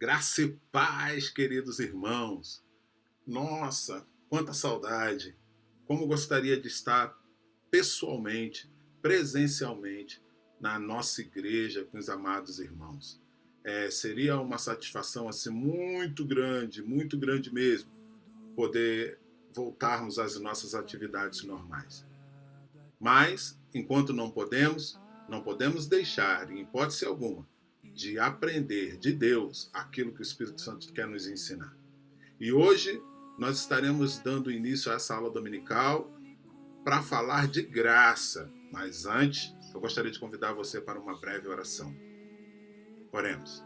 Graça e paz, queridos irmãos. Nossa, quanta saudade. Como gostaria de estar pessoalmente, presencialmente, na nossa igreja com os amados irmãos. Seria uma satisfação assim muito grande mesmo, poder voltarmos às nossas atividades normais. Mas, enquanto não podemos deixar, em hipótese alguma, de aprender de Deus aquilo que o Espírito Santo quer nos ensinar. E hoje nós estaremos dando início a essa aula dominical para falar de graça. Mas antes, eu gostaria de convidar você para uma breve oração. Oremos.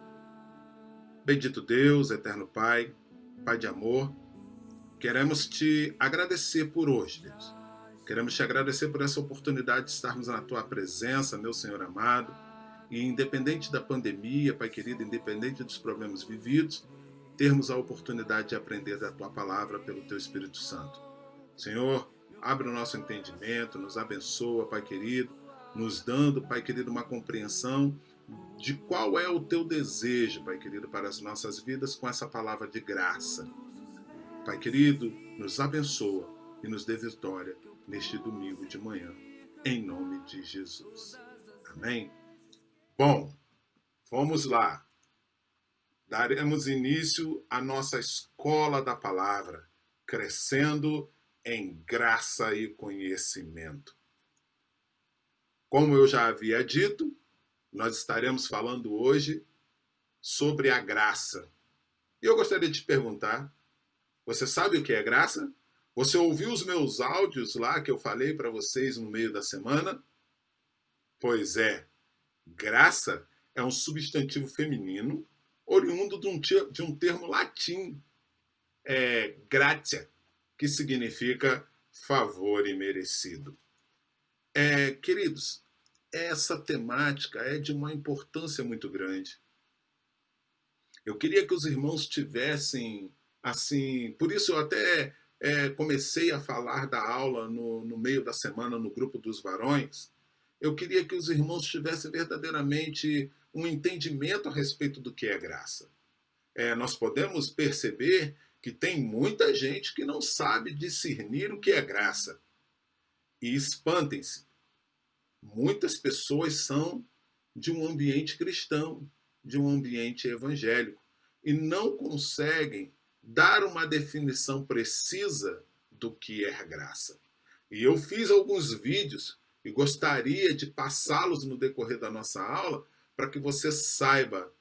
Bendito Deus, eterno Pai, Pai de amor, queremos te agradecer por hoje, Deus. Queremos te agradecer por essa oportunidade de estarmos na tua presença, meu Senhor amado. E independente da pandemia, Pai querido, independente dos problemas vividos, termos a oportunidade de aprender da tua palavra pelo teu Espírito Santo. Senhor, abre o nosso entendimento, nos abençoa, Pai querido, nos dando, Pai querido, uma compreensão de qual é o teu desejo, Pai querido, para as nossas vidas com essa palavra de graça. Pai querido, nos abençoa e nos dê vitória neste domingo de manhã, em nome de Jesus. Amém? Bom, vamos lá. Daremos início à nossa escola da palavra, crescendo em graça e conhecimento. Como eu já havia dito, nós estaremos falando hoje sobre a graça. E eu gostaria de te perguntar, você sabe o que é graça? Você ouviu os meus áudios lá que eu falei para vocês no meio da semana? Pois é, graça é um substantivo feminino oriundo de um termo latim, gratia, que significa favor imerecido. Queridos, essa temática é de uma importância muito grande. Eu queria que os irmãos tivessem, assim, por isso eu até comecei a falar da aula no meio da semana no grupo dos varões. Eu queria que os irmãos tivessem verdadeiramente um entendimento a respeito do que é graça. Nós podemos perceber que tem muita gente que não sabe discernir o que é graça. E espantem-se, muitas pessoas são de um ambiente cristão, de um ambiente evangélico, e não conseguem dar uma definição precisa do que é graça. E eu fiz alguns vídeos e gostaria de passá-los no decorrer da nossa aula para que você saiba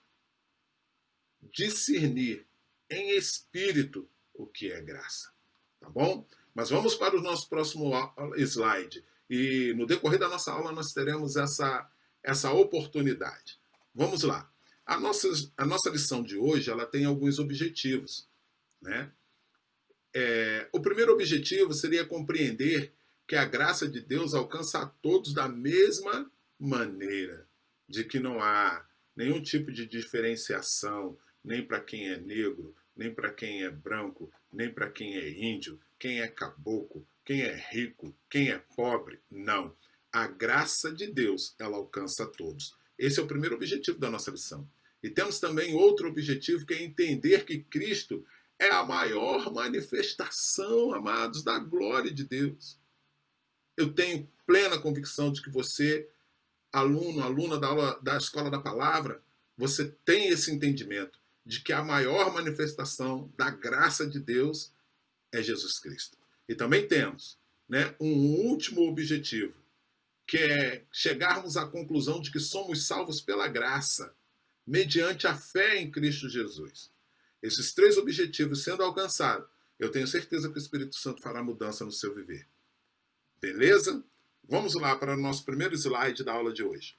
discernir em espírito o que é graça. Tá bom? Mas vamos para o nosso próximo slide. E no decorrer da nossa aula nós teremos essa oportunidade. Vamos lá. A nossa lição de hoje ela tem alguns objetivos. Né? O primeiro objetivo seria compreender que a graça de Deus alcança a todos da mesma maneira, de que não há nenhum tipo de diferenciação, nem para quem é negro, nem para quem é branco, nem para quem é índio, quem é caboclo, quem é rico, quem é pobre. Não. A graça de Deus, ela alcança a todos. Esse é o primeiro objetivo da nossa lição. E temos também outro objetivo, que é entender que Cristo é a maior manifestação, amados, da glória de Deus. Eu tenho plena convicção de que você, aluno, aluna da Escola da Palavra, você tem esse entendimento de que a maior manifestação da graça de Deus é Jesus Cristo. E também temos, né, um último objetivo, que é chegarmos à conclusão de que somos salvos pela graça, mediante a fé em Cristo Jesus. Esses três objetivos sendo alcançados, eu tenho certeza que o Espírito Santo fará mudança no seu viver. Beleza? Vamos lá para o nosso primeiro slide da aula de hoje.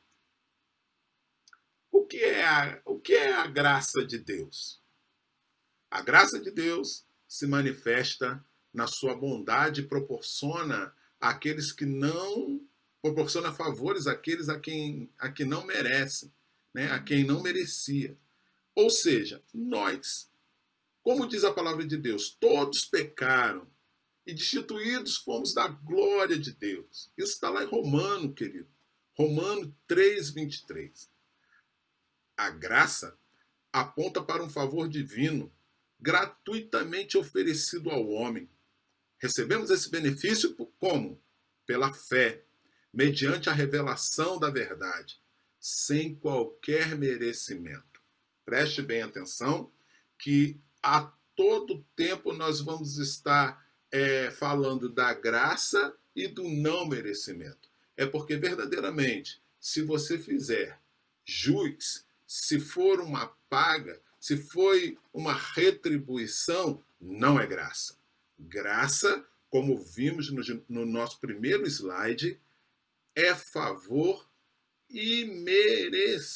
O que é a graça de Deus? A graça de Deus se manifesta na sua bondade e proporciona àqueles que não proporciona favores àqueles a quem não merecem, né? A quem não merecia. Ou seja, nós, como diz a palavra de Deus, todos pecaram e destituídos fomos da glória de Deus. Isso está lá em Romano, querido. Romano 3:23. A graça aponta para um favor divino, gratuitamente oferecido ao homem. Recebemos esse benefício como? Pela fé, mediante a revelação da verdade, sem qualquer merecimento. Preste bem atenção que a todo tempo nós vamos estar falando da graça e do não merecimento. É porque verdadeiramente, se você fizer jus, se for uma paga, se foi uma retribuição, não é graça. Graça, como vimos no nosso primeiro slide, é favor imerecido.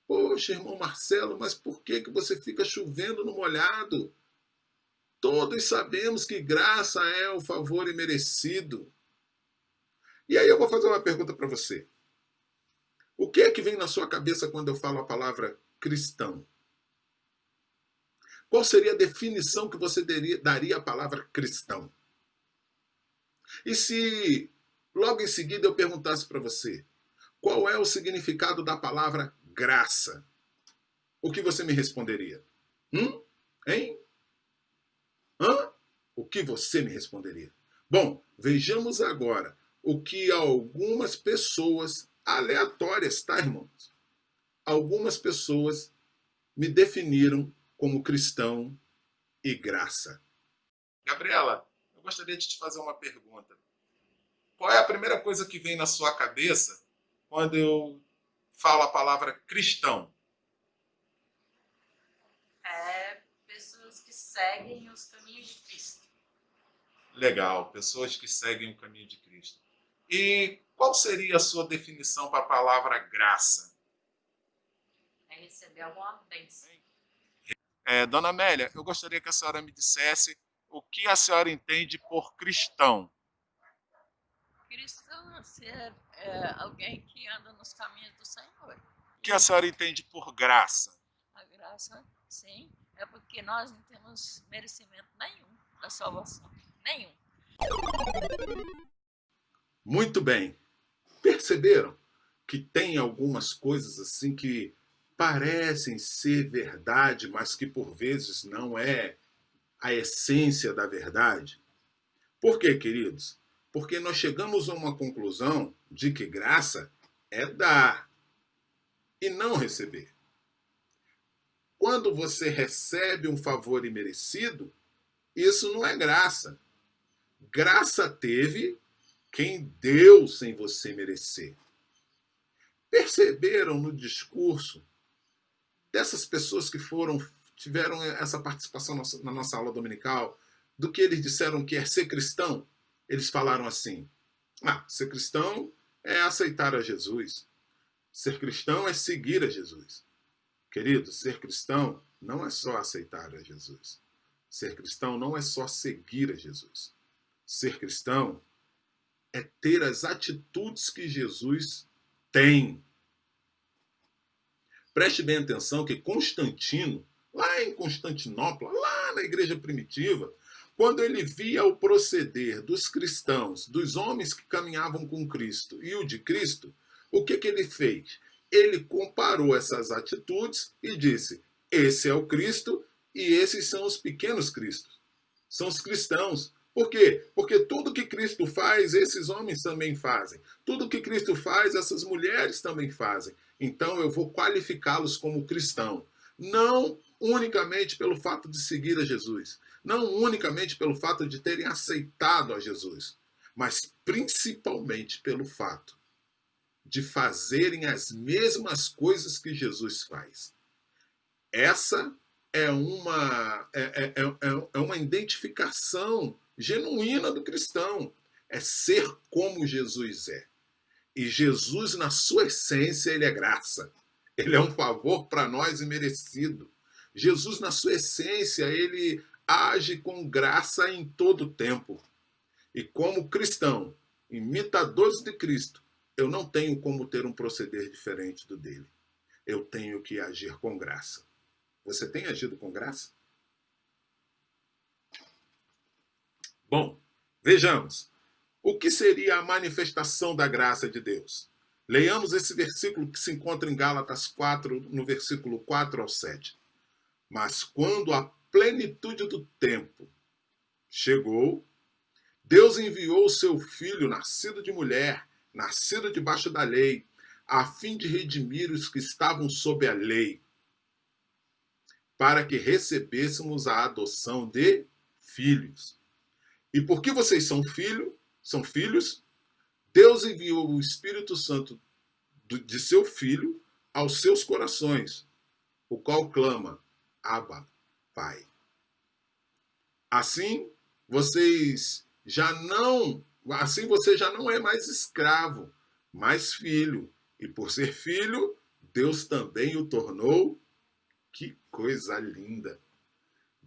Poxa, irmão Marcelo, mas por que você fica chovendo no molhado? Todos sabemos que graça é o favor imerecido. E aí eu vou fazer uma pergunta para você. O que é que vem na sua cabeça quando eu falo a palavra cristão? Qual seria a definição que você daria à palavra cristão? E se logo em seguida eu perguntasse para você, qual é o significado da palavra graça? O que você me responderia? Hein? Hã? O que você me responderia? Bom, vejamos agora o que algumas pessoas aleatórias, tá, irmãos? Algumas pessoas me definiram como cristão e graça. Gabriela, eu gostaria de te fazer uma pergunta. Qual é a primeira coisa que vem na sua cabeça quando eu falo a palavra cristão? Pessoas que seguem os caminhos de Cristo. Legal, pessoas que seguem o caminho de Cristo. E qual seria a sua definição para a palavra graça? É receber alguma bênção. Dona Amélia, eu gostaria que a senhora me dissesse o que a senhora entende por cristão. Cristão é ser alguém que anda nos caminhos do Senhor. O que a senhora entende por graça? A graça, sim, é porque nós não temos merecimento nenhum da salvação. Nenhum. Muito bem. Perceberam que tem algumas coisas assim que parecem ser verdade, mas que por vezes não é a essência da verdade? Por quê, queridos? Porque nós chegamos a uma conclusão de que graça é dar e não receber. Quando você recebe um favor imerecido, isso não é graça. Graça teve quem deu sem você merecer. Perceberam no discurso dessas pessoas que tiveram essa participação na nossa aula dominical, do que eles disseram que é ser cristão? Eles falaram assim: ser cristão é aceitar a Jesus. Ser cristão é seguir a Jesus. Querido, ser cristão não é só aceitar a Jesus. Ser cristão não é só seguir a Jesus. Ser cristão é ter as atitudes que Jesus tem. Preste bem atenção que Constantino, lá em Constantinopla, lá na igreja primitiva, quando ele via o proceder dos cristãos, dos homens que caminhavam com Cristo e o de Cristo, o que ele fez? Ele comparou essas atitudes e disse: esse é o Cristo e esses são os pequenos cristos. São os cristãos. Por quê? Porque tudo que Cristo faz, esses homens também fazem. Tudo que Cristo faz, essas mulheres também fazem. Então eu vou qualificá-los como cristão. Não unicamente pelo fato de seguir a Jesus. Não unicamente pelo fato de terem aceitado a Jesus. Mas principalmente pelo fato de fazerem as mesmas coisas que Jesus faz. Essa é uma identificação genuína do cristão. É ser como Jesus é. E Jesus, na sua essência, ele é graça. Ele é um favor para nós imerecido. Jesus, na sua essência, ele age com graça em todo o tempo. E como cristão, imitadores de Cristo, eu não tenho como ter um proceder diferente do dele. Eu tenho que agir com graça. Você tem agido com graça? Bom, vejamos. O que seria a manifestação da graça de Deus? Leiamos esse versículo que se encontra em Gálatas 4, no versículo 4 ao 7. Mas quando a plenitude do tempo chegou, Deus enviou o seu Filho, nascido de mulher, nascido debaixo da lei, a fim de redimir os que estavam sob a lei, para que recebêssemos a adoção de filhos. E porque vocês são filhos, Deus enviou o Espírito Santo de seu Filho aos seus corações, o qual clama, Abba, Pai. Assim, você já não é mais escravo, mas filho. E por ser filho, Deus também o tornou. Que coisa linda!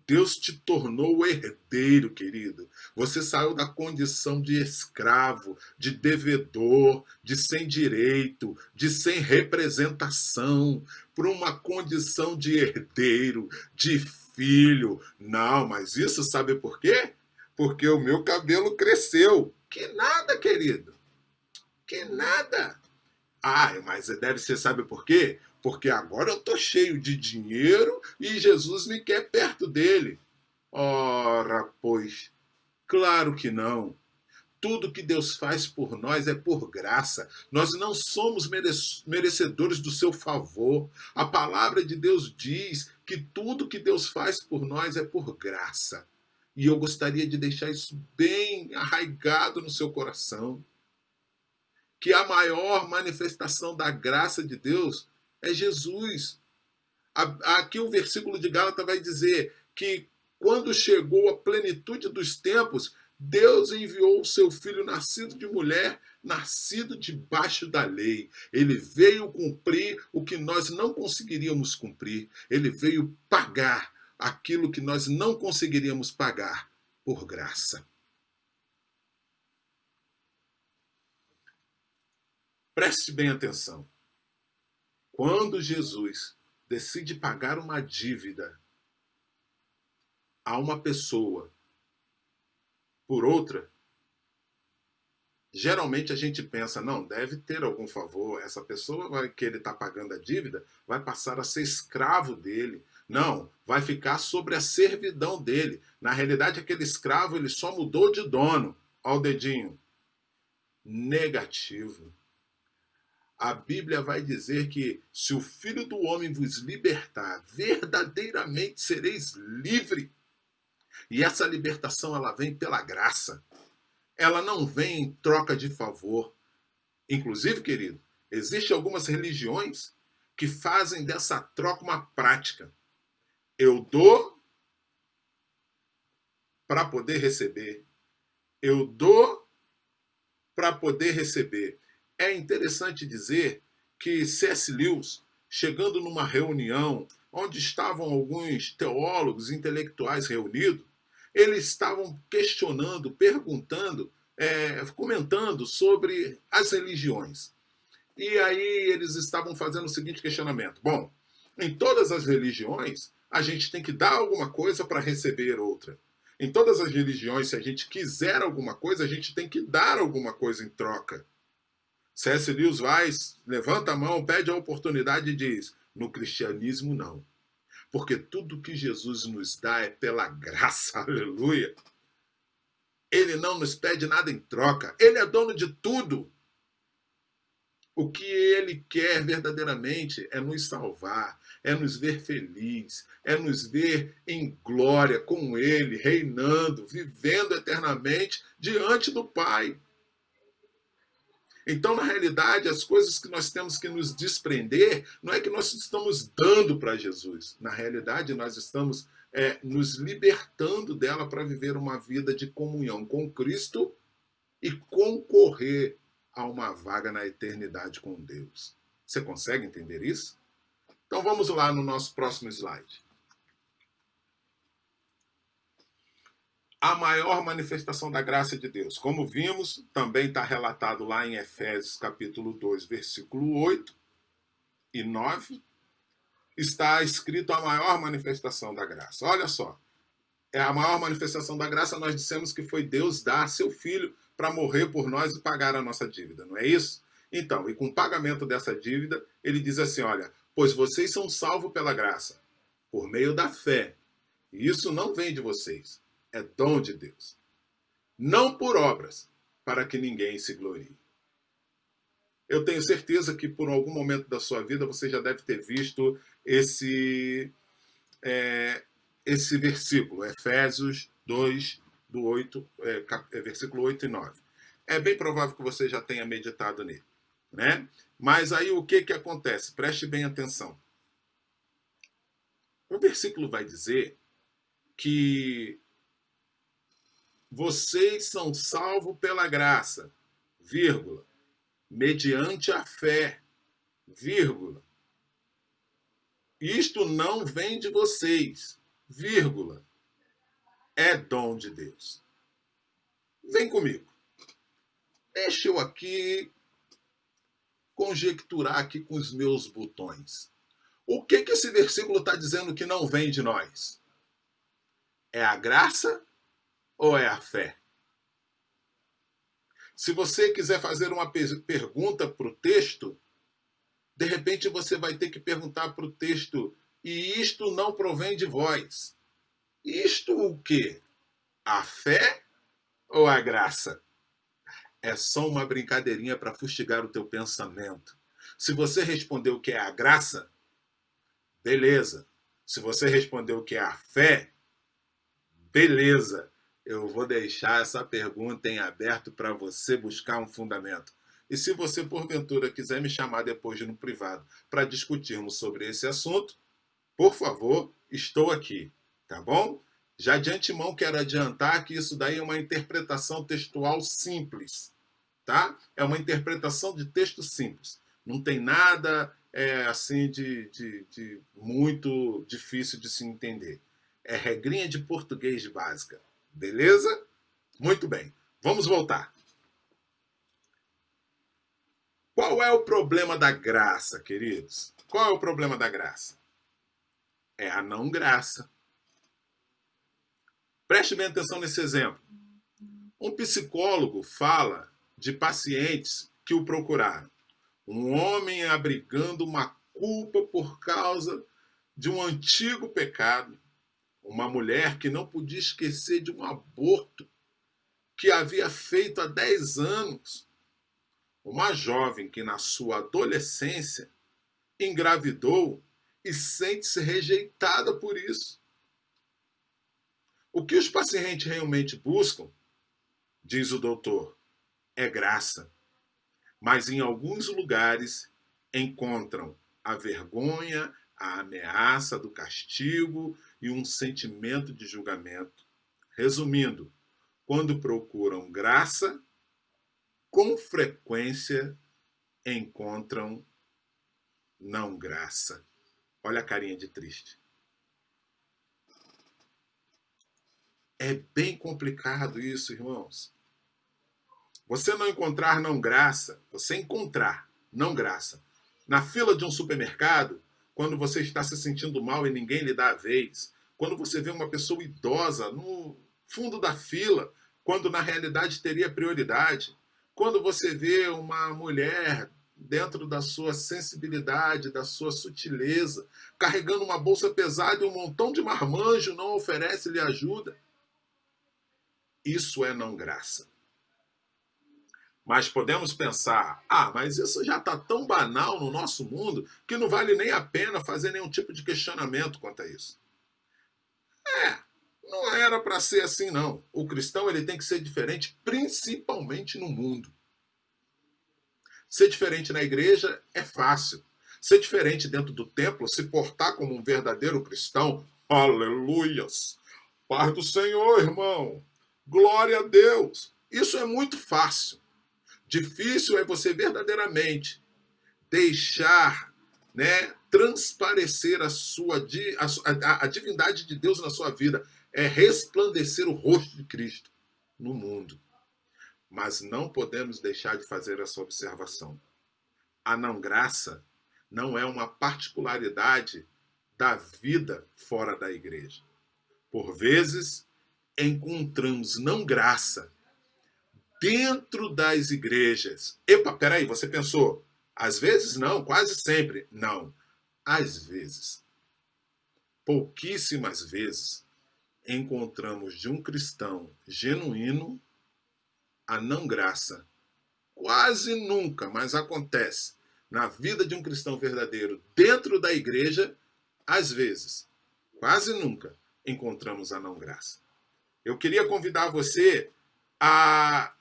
Deus te tornou herdeiro, querido. Você saiu da condição de escravo, de devedor, de sem direito, de sem representação, para uma condição de herdeiro, de filho. Não, mas isso sabe por quê? Porque o meu cabelo cresceu. Que nada, querido. Que nada. Ah, mas deve ser, sabe por quê? Porque agora eu estou cheio de dinheiro e Jesus me quer perto dele. Ora, pois, claro que não. Tudo que Deus faz por nós é por graça. Nós não somos merecedores do seu favor. A palavra de Deus diz que tudo que Deus faz por nós é por graça. E eu gostaria de deixar isso bem arraigado no seu coração. Que a maior manifestação da graça de Deus é Jesus. Aqui o versículo de Gálatas vai dizer que quando chegou a plenitude dos tempos, Deus enviou o seu Filho nascido de mulher, nascido debaixo da lei. Ele veio cumprir o que nós não conseguiríamos cumprir. Ele veio pagar aquilo que nós não conseguiríamos pagar por graça. Preste bem atenção. Quando Jesus decide pagar uma dívida a uma pessoa por outra, geralmente a gente pensa, não, deve ter algum favor, essa pessoa que ele está pagando a dívida vai passar a ser escravo dele. Não, vai ficar sobre a servidão dele. Na realidade, aquele escravo ele só mudou de dono. Olha o dedinho. Negativo. A Bíblia vai dizer que se o Filho do Homem vos libertar, verdadeiramente sereis livre. E essa libertação ela vem pela graça. Ela não vem em troca de favor. Inclusive, querido, existem algumas religiões que fazem dessa troca uma prática. Eu dou para poder receber. Eu dou para poder receber. É interessante dizer que C.S. Lewis, chegando numa reunião onde estavam alguns teólogos intelectuais reunidos, eles estavam questionando, perguntando, comentando sobre as religiões. E aí eles estavam fazendo o seguinte questionamento. Bom, em todas as religiões, a gente tem que dar alguma coisa para receber outra. Em todas as religiões, se a gente quiser alguma coisa, a gente tem que dar alguma coisa em troca. C.S. Lewis vai, levanta a mão, pede a oportunidade e diz, no cristianismo não. Porque tudo que Jesus nos dá é pela graça, aleluia. Ele não nos pede nada em troca, ele é dono de tudo. O que ele quer verdadeiramente é nos salvar, é nos ver felizes, é nos ver em glória com ele, reinando, vivendo eternamente diante do Pai. Então, na realidade, as coisas que nós temos que nos desprender, não é que nós estamos dando para Jesus. Na realidade, nós estamos nos libertando dela para viver uma vida de comunhão com Cristo e concorrer a uma vaga na eternidade com Deus. Você consegue entender isso? Então, vamos lá no nosso próximo slide. A maior manifestação da graça de Deus. Como vimos, também está relatado lá em Efésios capítulo 2, versículo 8 e 9. Está escrito a maior manifestação da graça. Olha só, a maior manifestação da graça, nós dissemos que foi Deus dar seu Filho para morrer por nós e pagar a nossa dívida, não é isso? Então, e com o pagamento dessa dívida, ele diz assim: olha, pois vocês são salvos pela graça, por meio da fé. E isso não vem de vocês, é dom de Deus. Não por obras, para que ninguém se glorie. Eu tenho certeza que por algum momento da sua vida você já deve ter visto esse versículo, Efésios 2, do 8, versículo 8 e 9. É bem provável que você já tenha meditado nele, né? Mas aí o que acontece? Preste bem atenção. O versículo vai dizer que vocês são salvos pela graça, vírgula, mediante a fé, vírgula. Isto não vem de vocês, vírgula, é dom de Deus. Vem comigo. Deixa eu aqui conjecturar aqui com os meus botões. O que esse versículo está dizendo que não vem de nós? É a graça ou é a fé? Se você quiser fazer uma pergunta para o texto, de repente você vai ter que perguntar para o texto: e isto não provém de vós? Isto o quê? A fé ou a graça? É só uma brincadeirinha para fustigar o teu pensamento. Se você respondeu que é a graça, beleza. Se você respondeu que é a fé, beleza. Eu vou deixar essa pergunta em aberto para você buscar um fundamento. E se você, porventura, quiser me chamar depois no privado para discutirmos sobre esse assunto, por favor, estou aqui, tá bom? Já de antemão quero adiantar que isso daí é uma interpretação textual simples, tá? É uma interpretação de texto simples. Não tem nada assim de muito difícil de se entender. É regrinha de português básica, beleza? Muito bem, vamos voltar. Qual é o problema da graça, queridos? Qual é o problema da graça? É a não graça. Preste bem atenção nesse exemplo. Um psicólogo fala de pacientes que o procuraram. Um homem abrigando uma culpa por causa de um antigo pecado. Uma mulher que não podia esquecer de um aborto que havia feito há 10 anos. Uma jovem que na sua adolescência engravidou e sente-se rejeitada por isso. O que os pacientes realmente buscam, diz o doutor, é graça. Mas em alguns lugares encontram a vergonha, a ameaça do castigo e um sentimento de julgamento. Resumindo, quando procuram graça, com frequência encontram não graça. Olha a carinha de triste. É bem complicado isso, irmãos. Você não encontrar não graça, você encontrar não graça na fila de um supermercado, quando você está se sentindo mal e ninguém lhe dá a vez, quando você vê uma pessoa idosa no fundo da fila, quando na realidade teria prioridade, quando você vê uma mulher dentro da sua sensibilidade, da sua sutileza, carregando uma bolsa pesada e um montão de marmanjo não oferece-lhe ajuda. Isso é não graça. Mas podemos pensar, mas isso já está tão banal no nosso mundo que não vale nem a pena fazer nenhum tipo de questionamento quanto a isso. Não era para ser assim, não. O cristão ele tem que ser diferente, principalmente no mundo. Ser diferente na igreja é fácil. Ser diferente dentro do templo, se portar como um verdadeiro cristão, aleluias! Paz do Senhor, irmão! Glória a Deus! Isso é muito fácil. Difícil é você verdadeiramente deixar, transparecer a divindade de Deus na sua vida. É resplandecer o rosto de Cristo no mundo. Mas não podemos deixar de fazer essa observação. A não graça não é uma particularidade da vida fora da igreja. Por vezes, encontramos não graça dentro das igrejas. Epa, peraí, você pensou? Às vezes não, quase sempre. Não, às vezes. Pouquíssimas vezes encontramos de um cristão genuíno a não graça. Quase nunca, mas acontece. Na vida de um cristão verdadeiro, dentro da igreja, às vezes, quase nunca, encontramos a não graça. Eu queria convidar você a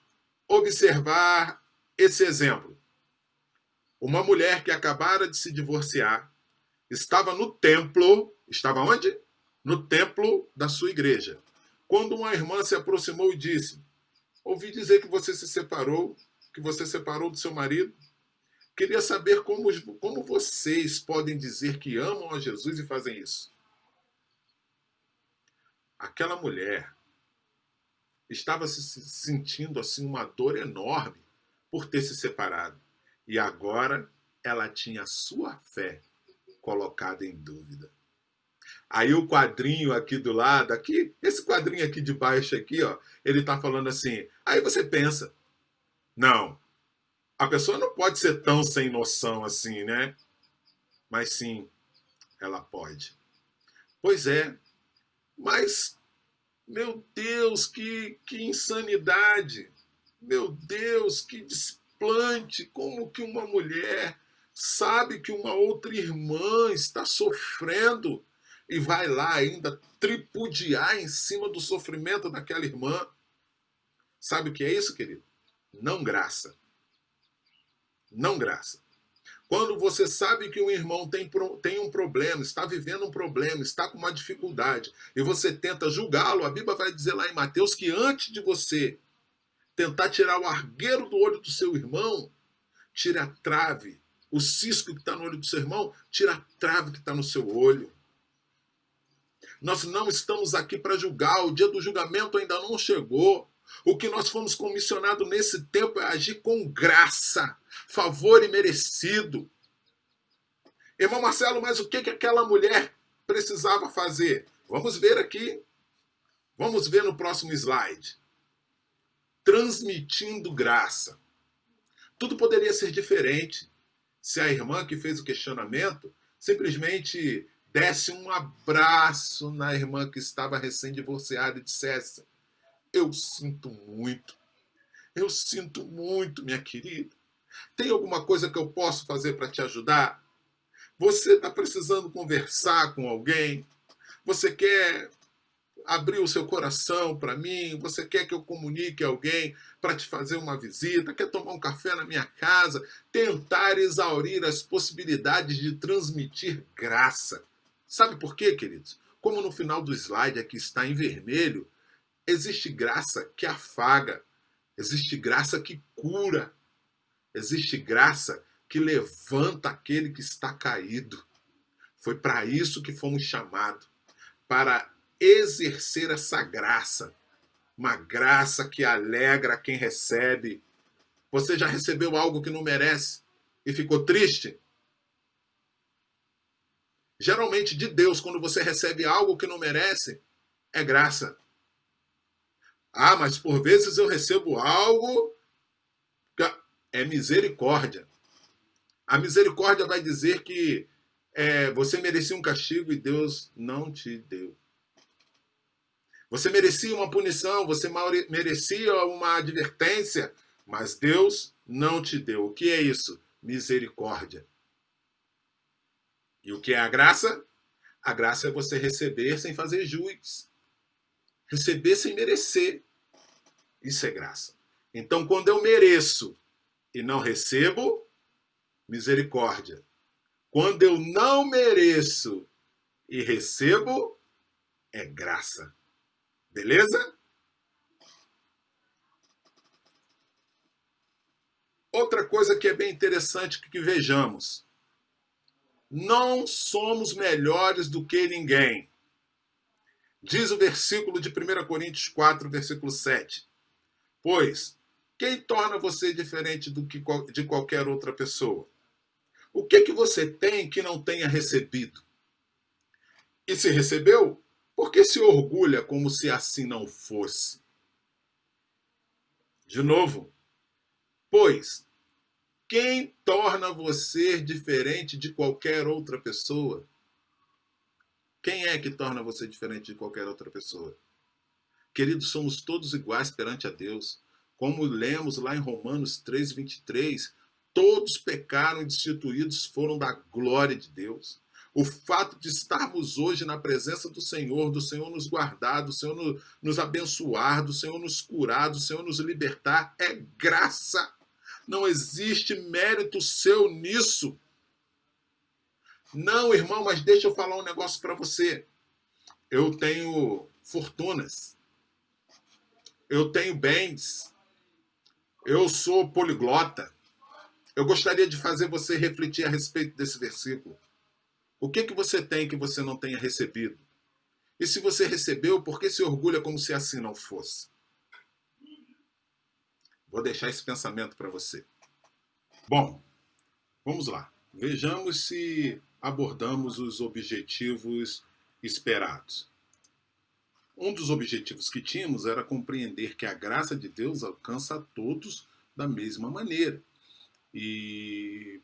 observar esse exemplo. Uma mulher que acabara de se divorciar, estava no templo, estava onde? No templo da sua igreja. Quando uma irmã se aproximou e disse: ouvi dizer que você se separou, que você separou do seu marido. Queria saber como vocês podem dizer que amam a Jesus e fazem isso. Aquela mulher estava se sentindo assim uma dor enorme por ter se separado. E agora ela tinha a sua fé colocada em dúvida. Aí o quadrinho aqui do lado, aqui, esse quadrinho aqui de baixo aqui, ó, ele tá falando assim. Aí você pensa, não, a pessoa não pode ser tão sem noção assim, né? Mas sim, ela pode. Pois é, mas, meu Deus, que insanidade! Meu Deus, que desplante! Como que uma mulher sabe que uma outra irmã está sofrendo e vai lá ainda tripudiar em cima do sofrimento daquela irmã? Sabe o que é isso, querido? Não graça. Não graça. Quando você sabe que um irmão tem um problema, está vivendo um problema, está com uma dificuldade, e você tenta julgá-lo, a Bíblia vai dizer lá em Mateus que antes de você tentar tirar o argueiro do olho do seu irmão, tire a trave, o cisco que está no olho do seu irmão, tira a trave que está no seu olho. Nós não estamos aqui para julgar, o dia do julgamento ainda não chegou. O que nós fomos comissionados nesse tempo é agir com graça, favor imerecido. Irmão Marcelo, mas o que aquela mulher precisava fazer? Vamos ver aqui. Vamos ver no próximo slide. Transmitindo graça. Tudo poderia ser diferente se a irmã que fez o questionamento simplesmente desse um abraço na irmã que estava recém-divorciada e dissesse: eu sinto muito, minha querida. Tem alguma coisa que eu posso fazer para te ajudar? Você está precisando conversar com alguém? Você quer abrir o seu coração para mim? Você quer que eu comunique alguém para te fazer uma visita? Quer tomar um café na minha casa? Tentar exaurir as possibilidades de transmitir graça. Sabe por quê, queridos? Como no final do slide aqui está em vermelho, existe graça que afaga, existe graça que cura, existe graça que levanta aquele que está caído. Foi para isso que fomos chamados, para exercer essa graça, uma graça que alegra quem recebe. Você já recebeu algo que não merece e ficou triste? Geralmente de Deus, quando você recebe algo que não merece, é graça. Ah, mas por vezes eu recebo algo que é misericórdia. A misericórdia vai dizer que você merecia um castigo e Deus não te deu. Você merecia uma punição, você merecia uma advertência, mas Deus não te deu. O que é isso? Misericórdia. E o que é a graça? A graça é você receber sem fazer jus. Receber sem merecer. Isso é graça. Então, quando eu mereço e não recebo, misericórdia. Quando eu não mereço e recebo, é graça. Beleza? Outra coisa que é bem interessante que vejamos. Não somos melhores do que ninguém. Diz o versículo de 1 Coríntios 4, versículo 7. Pois, quem torna você diferente de qualquer outra pessoa? O que você tem que não tenha recebido? E se recebeu, por que se orgulha como se assim não fosse? De novo, pois quem torna você diferente de qualquer outra pessoa? Quem é que torna você diferente de qualquer outra pessoa? Queridos, somos todos iguais perante a Deus. Como lemos lá em Romanos 3:23, todos pecaram e destituídos foram da glória de Deus. O fato de estarmos hoje na presença do Senhor nos guardar, do Senhor nos abençoar, do Senhor nos curar, do Senhor nos libertar, é graça. Não existe mérito seu nisso. Não, irmão, mas deixa eu falar um negócio para você. Eu tenho fortunas, eu tenho bens, eu sou poliglota. Eu gostaria de fazer você refletir a respeito desse versículo. O que você tem que você não tenha recebido? E se você recebeu, por que se orgulha como se assim não fosse? Vou deixar esse pensamento para você. Bom, vamos lá. Vejamos se abordamos os objetivos esperados. Um dos objetivos que tínhamos era compreender que a graça de Deus alcança a todos da mesma maneira. E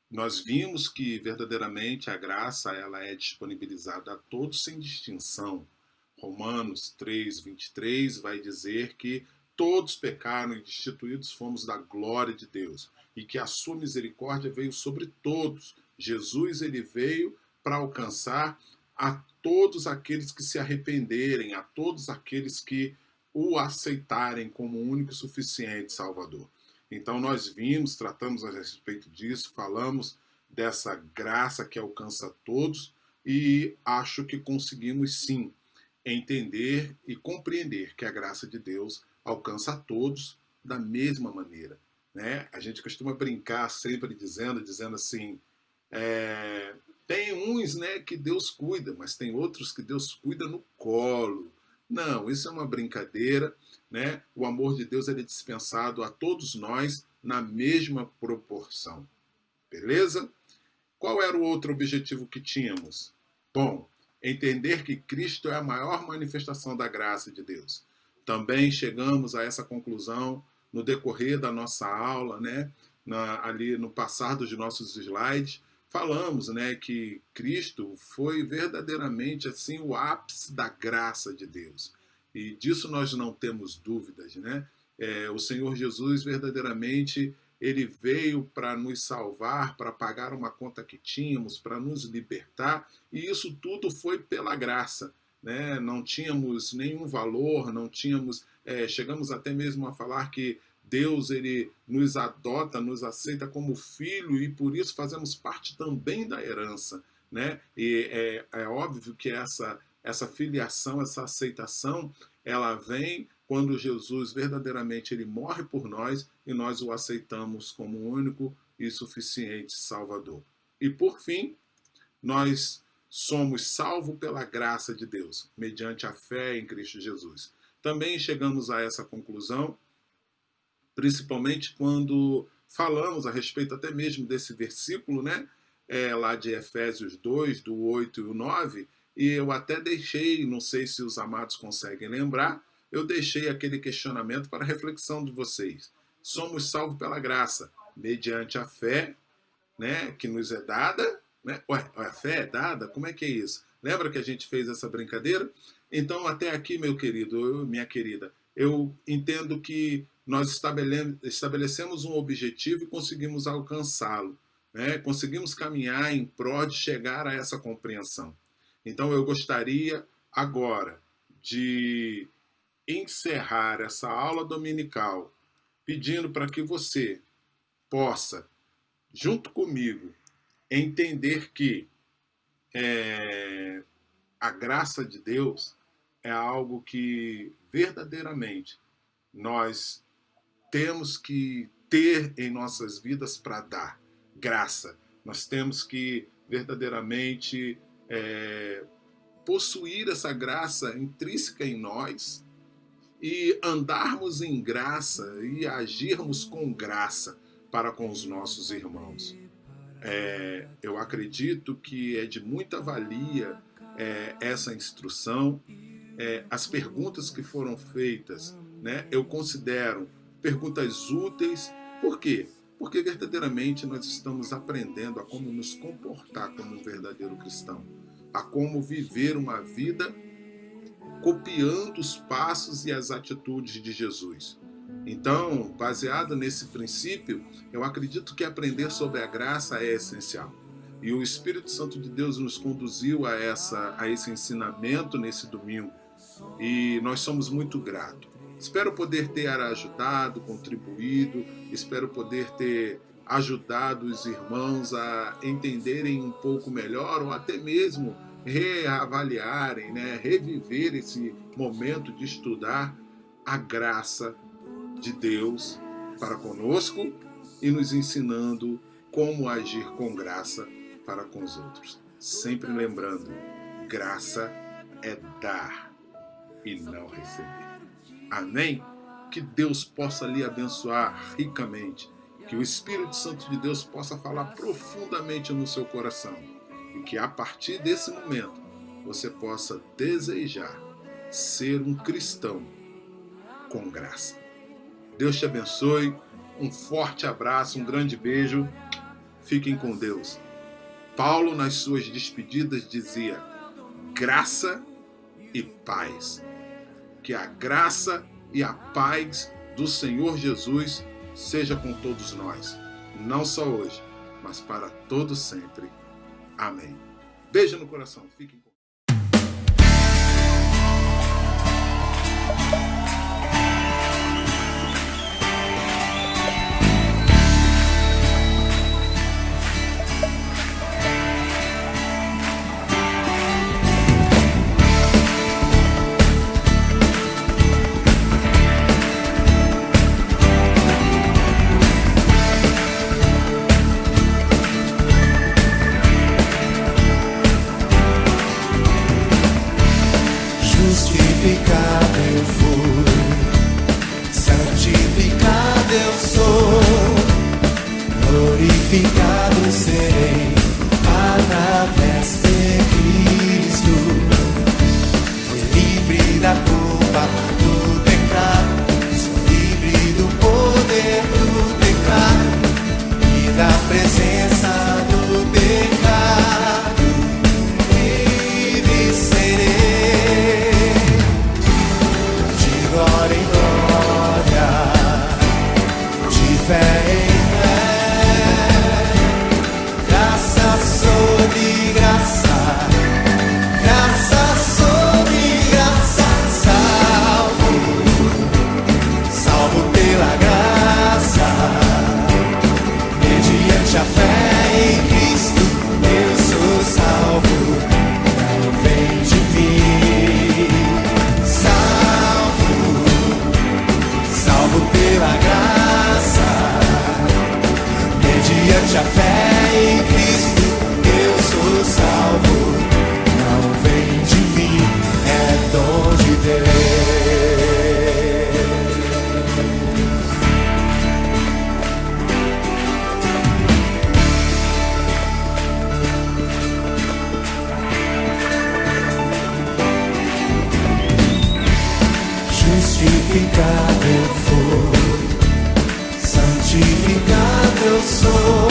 nós vimos que verdadeiramente a graça ela é disponibilizada a todos sem distinção. Romanos 3:23 vai dizer que todos pecaram e destituídos fomos da glória de Deus e que a sua misericórdia veio sobre todos. Jesus ele veio para alcançar a todos aqueles que se arrependerem, a todos aqueles que o aceitarem como o único e suficiente Salvador. Então nós vimos, tratamos a respeito disso, falamos dessa graça que alcança todos e acho que conseguimos sim entender e compreender que a graça de Deus alcança a todos da mesma maneira. Né? A gente costuma brincar sempre dizendo assim, tem uns, né, que Deus cuida, mas tem outros que Deus cuida no colo. Não, isso é uma brincadeira, né? O amor de Deus ele é dispensado a todos nós na mesma proporção. Beleza? Qual era o outro objetivo que tínhamos? Bom, entender que Cristo é a maior manifestação da graça de Deus. Também chegamos a essa conclusão no decorrer da nossa aula, né? Ali no passar dos nossos slides, falamos, né, que Cristo foi verdadeiramente assim o ápice da graça de Deus. E disso nós não temos dúvidas, né? O Senhor Jesus verdadeiramente ele veio para nos salvar, para pagar uma conta que tínhamos, para nos libertar, e isso tudo foi pela graça. Né? Não tínhamos nenhum valor, não tínhamos. Chegamos até mesmo a falar que Deus ele nos adota, nos aceita como filho e por isso fazemos parte também da herança. Né? E é óbvio que essa filiação, essa aceitação, ela vem quando Jesus verdadeiramente ele morre por nós e nós o aceitamos como o único e suficiente Salvador. E por fim, nós somos salvos pela graça de Deus, mediante a fé em Cristo Jesus. Também chegamos a essa conclusão, principalmente quando falamos a respeito até mesmo desse versículo, né? Lá de Efésios 2, do 8 e o 9, e eu até deixei, não sei se os amados conseguem lembrar, eu deixei aquele questionamento para a reflexão de vocês. Somos salvos pela graça, mediante a fé, né, que nos é dada. Né? Ué, a fé é dada? Como é que é isso? Lembra que a gente fez essa brincadeira? Então, até aqui, meu querido, minha querida, eu entendo que nós estabelecemos um objetivo e conseguimos alcançá-lo. Né? Conseguimos caminhar em prol de chegar a essa compreensão. Então, eu gostaria agora de encerrar essa aula dominical pedindo para que você possa, junto comigo, entender que a graça de Deus é algo que verdadeiramente nós temos que ter em nossas vidas para dar graça. Nós temos que verdadeiramente possuir essa graça intrínseca em nós e andarmos em graça e agirmos com graça para com os nossos irmãos. Eu acredito que é de muita valia essa instrução. As perguntas que foram feitas né, eu considero perguntas úteis. Por quê? Porque verdadeiramente nós estamos aprendendo a como nos comportar como um verdadeiro cristão, a como viver uma vida copiando os passos e as atitudes de Jesus. Então, baseado nesse princípio, eu acredito que aprender sobre a graça é essencial. E o Espírito Santo de Deus nos conduziu a esse ensinamento nesse domingo. E nós somos muito gratos. Espero poder ter ajudado, contribuído, espero poder ter ajudado os irmãos a entenderem um pouco melhor ou até mesmo reavaliarem, né, reviver esse momento de estudar a graça de Deus para conosco e nos ensinando como agir com graça para com os outros. Sempre lembrando, graça é dar e não receber. Amém? Que Deus possa lhe abençoar ricamente, que o Espírito Santo de Deus possa falar profundamente no seu coração e que a partir desse momento você possa desejar ser um cristão com graça. Deus te abençoe, um forte abraço, um grande beijo, fiquem com Deus. Paulo, nas suas despedidas, dizia: graça e paz. Que a graça e a paz do Senhor Jesus seja com todos nós, não só hoje, mas para todo sempre. Amém. Beijo no coração. Fiquem com Justificado eu fui, santificado eu sou, glorificado serei através de Cristo. Fui livre da culpa do pecado, sou livre do poder do pecado e da presença do pecado. Livre serei. Glória em glória, de fé em fé, graça sobre graça, graça sobre graça, salvo pela graça, mediante a fé em Cristo, eu sou salvo, não vem de mim, salvo pela graça, mediante a fé em Cristo, eu sou salvo, não vem de mim, é dom de Deus. Justificado eu fui, santificado eu sou,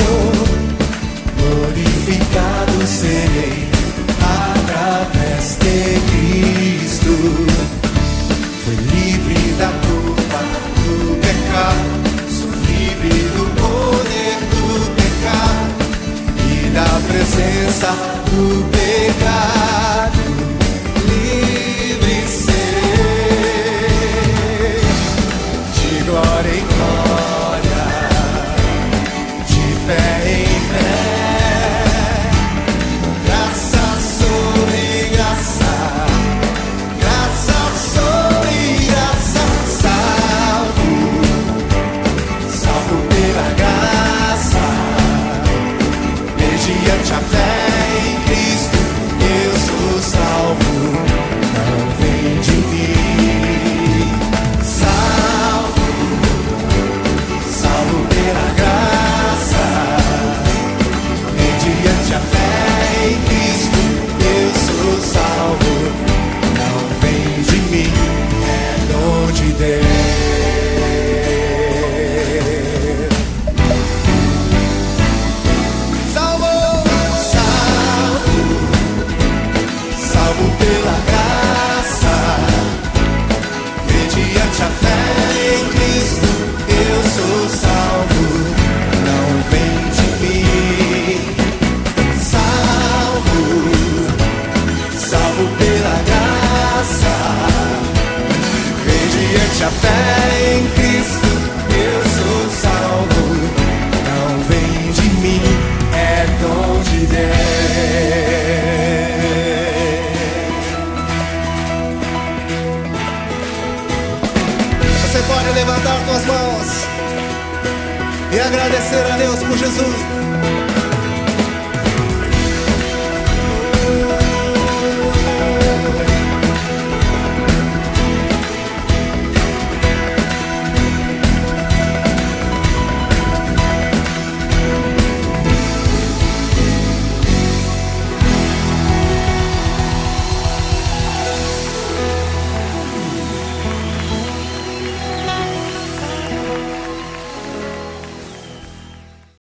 glorificado serei através de Cristo. Fui livre da culpa do pecado, sou livre do poder do pecado e da presença do pecado. Livre serei. Glória em glória, de fé em fé, graça sobre graça, graça sobre graça, salvo pela graça, mediante a fé em Cristo. Pela fé em Cristo eu sou salvo. Não vem de mim, é dom de Deus. Você pode levantar suas mãos e agradecer a Deus por Jesus.